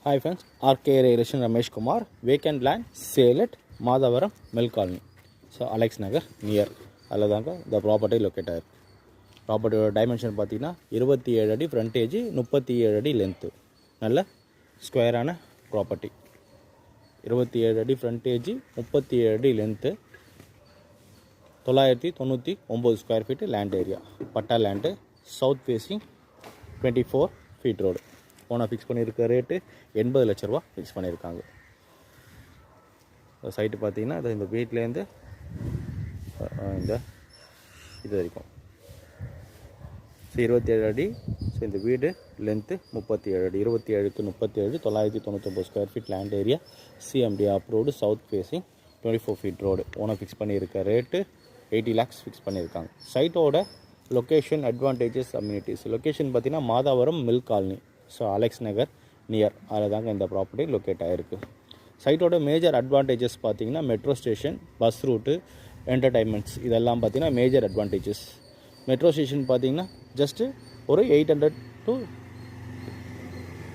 Hi friends, RK Relation Ramesh Kumar, vacant land, sale at Madavaram, Mill Colony. So Alex Nagar near Aladanga, the property located. Property dimension பார்த்தீங்கன்னா 27 அடி frontage 37 அடி length. நல்ல ஸ்கொயரான property. 27 அடி frontage 37 அடி length. 999 square feet land area. Patta land, south facing 24 feet road. Owner fix பண்ணியிருக்க rate 80 லட்ச ரூபா fix பண்ணியிருக்காங்க. சைட்டு பார்த்தீங்கன்னா இந்த வீட்லேருந்து இந்த இது வரைக்கும் 27 அடி. ஸோ இந்த வீடு லென்த்து 37 அடி. 27க்கு 37 999 square feet land area. CMD approved, south facing 24 feet road. Owner fix பண்ணியிருக்க ரேட்டு 80 lakhs ஃபிக்ஸ் பண்ணியிருக்காங்க. சைட்டோட லொக்கேஷன், அட்வான்டேஜஸ், அம்யூனிட்டிஸ். லொக்கேஷன் பார்த்தீங்கன்னா Madhavaram mill colony. So Alex Nagar near அதில் தாங்க இந்த ப்ராப்பர்ட்டி லொக்கேட் ஆகிருக்கு. சைட்டோட மேஜர் அட்வான்டேஜஸ் பார்த்தீங்கன்னா metro station, bus route, entertainments இதெல்லாம் பார்த்தீங்கன்னா மேஜர் அட்வான்டேஜஸ். மெட்ரோ ஸ்டேஷன் பார்த்தீங்கன்னா ஜஸ்ட்டு ஒரு 800 to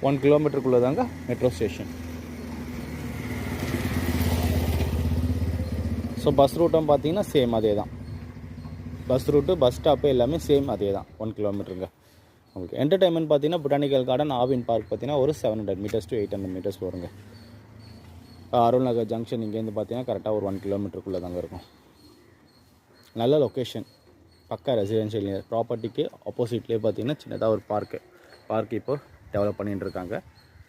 1 kilometerக்குள்ளே தாங்க மெட்ரோ ஸ்டேஷன். ஸோ பஸ் ரூட்டும் பார்த்தீங்கன்னா சேம் அதே தான். பஸ் ரூட்டு, பஸ் ஸ்டாப்பு எல்லாமே சேம் அதே தான், 1 kilometerங்க. உங்களுக்கு என்டர்டைன்மெண்ட் பார்த்தீங்கன்னா பொட்டானிக்கல் கார்டன், ஆவின் பார்க் பார்த்தீங்கன்னா ஒரு 700 meters to 800 meters வருங்க. அருள் நகர் ஜங்ஷன் இங்கேருந்து பார்த்தீங்கன்னா கரெக்டாக ஒரு 1 kilometerக்குள்ளே தாங்க இருக்கும். நல்ல லொக்கேஷன், பக்கா ரெசிடென்ஷியல் ப்ராப்பர்ட்டிக்கு ஆப்போசிட்லேயே பார்த்தீங்கன்னா சின்னதாக ஒரு பார்க் இப்போ டெவலப் பண்ணிகிட்டு இருக்காங்க.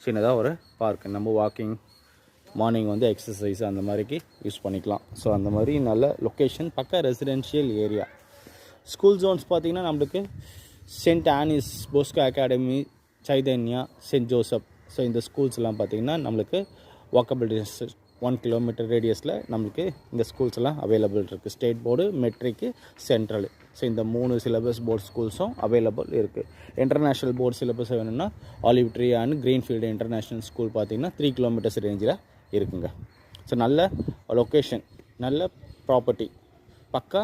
சின்னதாக ஒரு பார்க், நம்ம வாக்கிங், மார்னிங் வந்து எக்ஸசைஸ் அந்த மாதிரிக்கு யூஸ் பண்ணிக்கலாம். ஸோ அந்த மாதிரி நல்ல லொக்கேஷன், பக்கா ரெசிடென்ஷியல் ஏரியா. ஸ்கூல் ஜோன்ஸ் பார்த்திங்கன்னா நம்மளுக்கு saint Ann's Bosco academy, Chaitanya, saint Joseph. So இந்த ஸ்கூல்ஸ்லாம் பார்த்திங்கன்னா நம்மளுக்கு வாக்கபிள் டிஸ்டன்ஸ் 1 kilometer ரேடியஸில் நம்மளுக்கு இந்த ஸ்கூல்ஸ்லாம் அவைலபிள் இருக்குது. State board, matric, central. So இந்த 3 சிலபஸ் போர்ட் ஸ்கூல்ஸும் அவைலபிள் இருக்குது. இன்டர்நேஷ்னல் போர்ட் சிலபஸ் வேணும்னா olive tree and greenfield international school பார்த்திங்கன்னா 3 kilometers ரேஞ்சில் இருக்குங்க. ஸோ நல்ல லொக்கேஷன், நல்ல ப்ராப்பர்ட்டி, பக்கா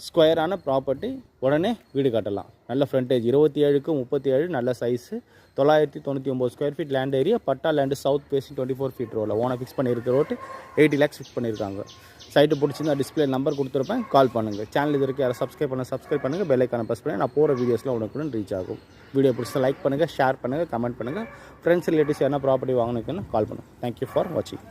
ஸ்கொயரான ப்ராப்பர்ட்டி. உடனே வீடு கட்டலாம். நல்ல ஃப்ரண்டேஜ் 27க்கு 37 நல்ல size. 999 square feet land area. Patta land, south facing 24 feet ரோடில். ஓனர் ஃபிக்ஸ் பண்ணியிருக்க ரோட்டு 80 lakhs ஃபிக்ஸ் பண்ணியிருக்காங்க. சைட்டு பிடிச்சிருந்தா டிஸ்பிளே நம்பர் கொடுத்துருப்பேன், கால் பண்ணுங்கள். சேனல் இது வரைக்கும் யாரும் சப்ஸ்கிரைப் பண்ணுங்கள். பெல் ஐக்கானை ப்ரெஸ் பண்ணி நான் போகிற வீடியோஸ்லாம் உடனுக்குடன் ரீச் ஆகும். வீடியோ பிடிச்சா லைக் பண்ணுங்கள், ஷேர் பண்ணுங்கள், கமெண்ட் பண்ணுங்கள். ஃப்ரெண்ட்ஸ் ரிலேட்டிவ்ஸ் யாரா ப்ராப்பர்ட்டி வாங்கினுக்குன்னு கால் பண்ணுங்கள். தேங்க்யூ ஃபார் வாட்சிங்.